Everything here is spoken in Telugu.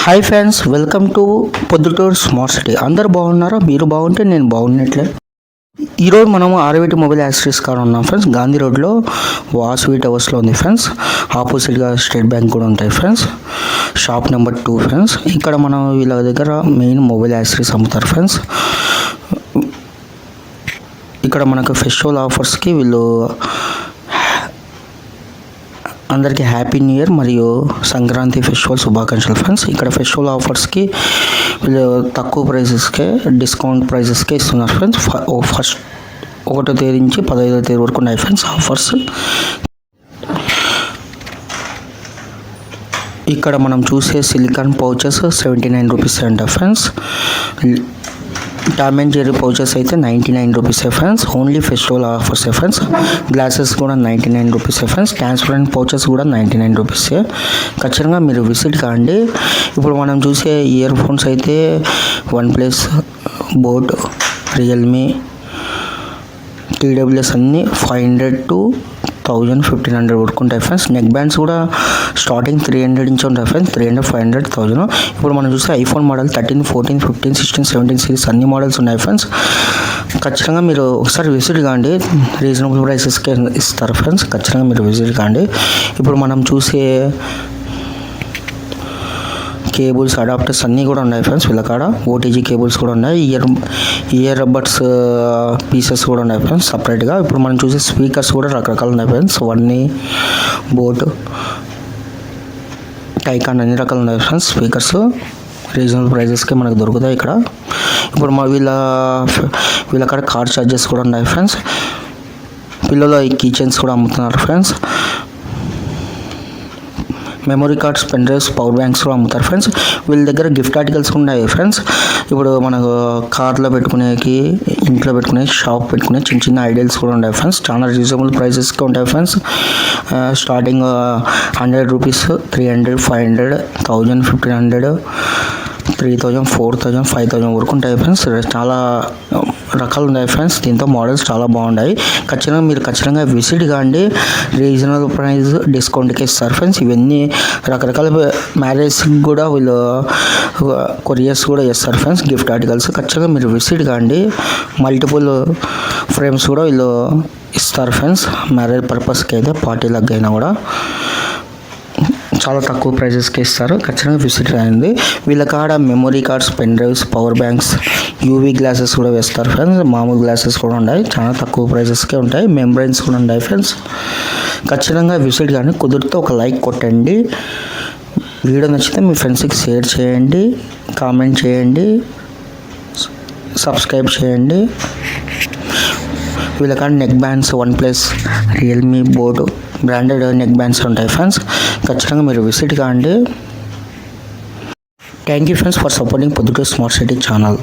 Hi friends, welcome to Proddatur smart city. అందరు బాగున్నారా? మీరు బాగుంటే నేను బాగున్నట్లే. ఈరోజు మనము ఆర్వీటీ మొబైల్ యాక్సెసరీస్ కార్ ఉన్నాం ఫ్రెండ్స్. గాంధీ రోడ్లో వాసవి టవర్స్లో ఉంది ఫ్రెండ్స్. ఆపోజిట్గా స్టేట్ బ్యాంక్ కూడా ఉంటాయి ఫ్రెండ్స్. Shop number 2 friends. ఇక్కడ మనం వీళ్ళ దగ్గర మెయిన్ మొబైల్ యాక్సెసరీస్ అమ్ముతారు ఫ్రెండ్స్. ఇక్కడ మనకు ఫెస్టివల్ ఆఫర్స్కి వీళ్ళు అందరికీ హ్యాపీ న్యూ ఇయర్ మరియు సంక్రాంతి ఫెస్టివల్ శుభాకాంక్షలు ఫ్రెండ్స్. ఇక్కడ ఫెస్టివల్ ఆఫర్స్కి వీళ్ళు తక్కువ ప్రైజెస్కే, డిస్కౌంట్ ప్రైజెస్కే ఇస్తున్నారు ఫ్రెండ్స్. ఫస్ట్ 1వ తేదీ నుంచి 15వ తేదీ వరకు ఉన్నాయి ఫ్రెండ్స్ ఆఫర్స్. ఇక్కడ మనం చూసే సిలికాన్ పౌచెస్ 79 రూపీస్ అంట friends. Tom and Jerry pouches అయితే 99 రూపీసే ఫ్రెండ్స్. ఓన్లీ ఫెస్టివల్ ఆఫర్సే ఫ్రెండ్స్. గ్లాసెస్ కూడా 99 రూపీసే ఫ్రెండ్స్. ట్రాన్స్పరెంట్ పౌచెస్ కూడా 99 రూపీసే. ఖచ్చితంగా మీరు విజిట్ కాండి. ఇప్పుడు మనం చూసే ఇయర్ ఫోన్స్ అయితే OnePlus, బోట్, రియల్మీ, TWS అన్నీ 500 to 1000, 1500 వరకు ఉంటాయి ఫ్రెండ్స్. నెక్ బ్యాండ్స్ కూడా స్టార్టింగ్ 300 నుంచి ఉంటాయి ఫ్రెండ్స్. 300, 500, 1000. ఇప్పుడు మనం చూస్తే ఐఫోన్ మోడల్ 13, 14, 15, 16, 17 సిరీస్ అన్ని మోడల్స్ ఉన్నాయి ఫ్రెండ్స్. ఖచ్చితంగా మీరు ఒకసారి విజిట్ కాండి. రీజనబుల్ ప్రైసెస్కే ఇస్తారు ఫ్రెండ్స్. ఖచ్చితంగా మీరు విజిట్ కాండి. ఇప్పుడు మనం చూసే కేబుల్స్, అడాప్టర్స్ అన్నీ కూడా ఉన్నాయి ఫ్రెండ్స్ వీళ్ళ కాడ. ఓటీజీ కేబుల్స్ కూడా ఉన్నాయి. ఇయర్ బడ్స్ పీసెస్ కూడా ఉన్నాయి ఫ్రెండ్స్ సపరేట్గా. ఇప్పుడు మనం చూసే స్పీకర్స్ కూడా రకరకాలు ఉన్నాయి ఫ్రెండ్స్. వన్నీ, బోట్, టైకాన్ అన్ని రకాలు ఉన్నాయి ఫ్రెండ్స్ స్పీకర్స్. రీజనబుల్ ప్రైజెస్కి మనకు దొరుకుతాయి ఇక్కడ. ఇప్పుడు వీళ్ళ కాడ కార్ ఛార్జెస్ కూడా ఉన్నాయి ఫ్రెండ్స్. పిల్లల కీ చైన్స్ కూడా అమ్ముతున్నారు friends. Memory cards, pen drives, power banks కూడా అమ్ముతారు ఫ్రెండ్స్. వీళ్ళ దగ్గర గిఫ్ట్ ఆర్టికల్స్ కూడా ఉన్నాయి ఫ్రెండ్స్. ఇప్పుడు మనకు కార్లో పెట్టుకునేకి, ఇంట్లో పెట్టుకునే, షాప్ పెట్టుకునే చిన్న చిన్న ఐడియల్స్ కూడా ఉన్నాయి ఫ్రెండ్స్. చాలా రీజనబుల్ ప్రైసెస్కి ఉంటాయి ఫ్రెండ్స్. స్టార్టింగ్ 100 రూపీస్, 300, 500, 1000, 1500, 3000, 4000, 5000 వరకు ఉంటాయి ఫ్రెండ్స్. చాలా రకాలు ఉన్నాయి ఫ్రెండ్స్. దీంతో మోడల్స్ చాలా బాగున్నాయి. మీరు ఖచ్చితంగా విజిట్ కాండి. రీజనబుల్ ప్రైస్ డిస్కౌంట్కి ఇస్తారు ఫ్రెండ్స్. ఇవన్నీ రకరకాల మ్యారేజ్కి కూడా వీళ్ళు కొరియర్స్ కూడా చేస్తారు ఫ్రెండ్స్. గిఫ్ట్ ఆర్టికల్స్ ఖచ్చితంగా మీరు విజిట్ కాండి. మల్టిపుల్ ఫ్రేమ్స్ కూడా వీళ్ళు ఇస్తారు ఫ్రెండ్స్. మ్యారేజ్ పర్పస్కి అయితే, పార్టీలకు అయినా కూడా చాలా తక్కువ ప్రైజెస్కి ఇస్తారు. ఖచ్చితంగా విజిట్ అయింది. వీళ్ళ కాడ memory cards, pen drives, power banks, UV glasses కూడా వేస్తారు ఫ్రెండ్స్. మామూలు గ్లాసెస్ కూడా ఉన్నాయి. చాలా తక్కువ ప్రైజెస్కే ఉంటాయి. మెంబ్రైన్స్ కూడా ఉన్నాయి ఫ్రెండ్స్. ఖచ్చితంగా విజిట్ కానీ కుదిరితే ఒక లైక్ కొట్టండి. వీడియో నచ్చితే మీ ఫ్రెండ్స్కి షేర్ చేయండి, కామెంట్ చేయండి, సబ్స్క్రైబ్ చేయండి. వీళ్ళ కాడ neck bands, OnePlus, Realme, boat branded neck bands ఉంటాయి ఫ్రెండ్స్. ఖచ్చితంగా మీరు విజిట్ కాండి. Thank you friends for supporting Proddatur smart city channel.